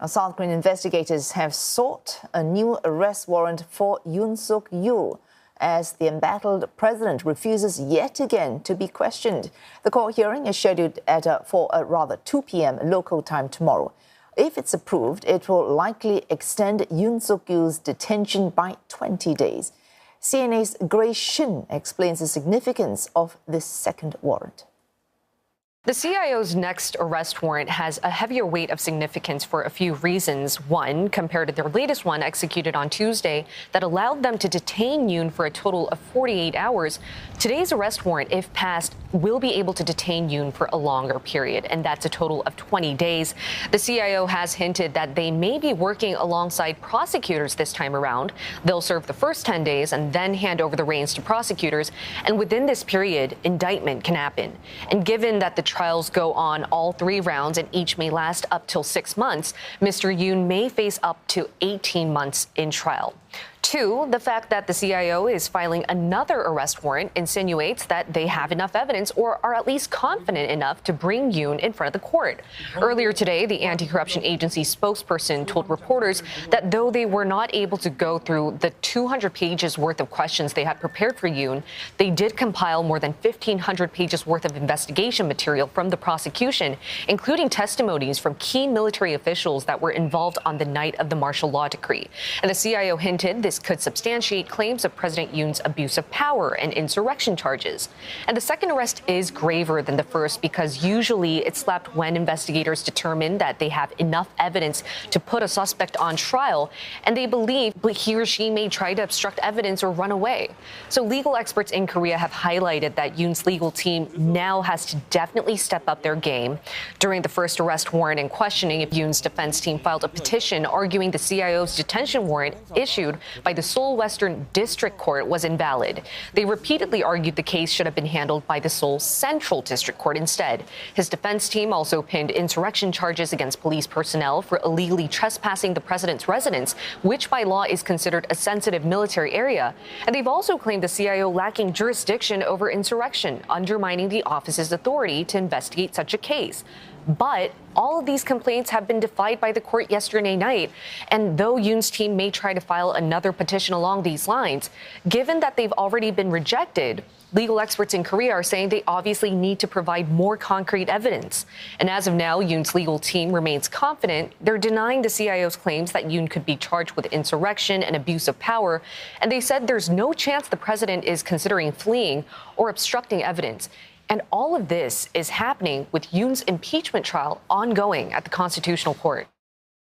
South Korean investigators have sought a new arrest warrant for Yoon Suk Yeol as the embattled president refuses yet again to be questioned. The court hearing is scheduled for 2 p.m. local time tomorrow. If it's approved, it will likely extend Yoon Suk Yeol's detention by 20 days. CNA's Shin explains the significance of this second warrant. The CIO's next arrest warrant has a heavier weight of significance for a few reasons. One, compared to their latest one executed on Tuesday that allowed them to detain Yoon for a total of 48 hours, today's arrest warrant, if passed, will be able to detain Yoon for a longer period, and that's a total of 20 days. The CIO has hinted that they may be working alongside prosecutors this time around. They'll serve the first 10 days and then hand over the reins to prosecutors, and within this period, indictment can happen. And given that the trials go on all 3 rounds and each may last up till 6 months, Mr. Yoon may face up to 18 months in trial. 2, the fact that the CIO is filing another arrest warrant insinuates that they have enough evidence or are at least confident enough to bring Yoon in front of the court. Earlier today, the anti-corruption agency spokesperson told reporters that though they were not able to go through the 200 pages worth of questions they had prepared for Yoon, they did compile more than 1,500 pages worth of investigation material from the prosecution, including testimonies from key military officials that were involved on the night of the martial law decree. And the CIO hinted this could substantiate claims of President Yoon's abuse of power and insurrection charges. And the second arrest is graver than the first because usually it's slapped when investigators determine that they have enough evidence to put a suspect on trial and they believe he or she may try to obstruct evidence or run away. So legal experts in Korea have highlighted that Yoon's legal team now has to definitely step up their game. During the first arrest warrant and questioning, Yoon's defense team filed a petition arguing the CIO's detention warrant issued by the Seoul Western District Court was invalid. They repeatedly argued the case should have been handled by the Seoul Central District Court instead. His defense team also pinned insurrection charges against police personnel for illegally trespassing the president's residence, which by law is considered a sensitive military area. And they've also claimed the CIO lacking jurisdiction over insurrection, undermining the office's authority to investigate such a case. But all of these complaints have been defied by the court yesterday night. And though Yoon's team may try to file another petition along these lines, given that they've already been rejected, legal experts in Korea are saying they obviously need to provide more concrete evidence. And as of now, Yoon's legal team remains confident. They're denying the CIO's claims that Yoon could be charged with insurrection and abuse of power. And they said there's no chance the president is considering fleeing or obstructing evidence. And all of this is happening with Yoon's impeachment trial ongoing at the Constitutional Court.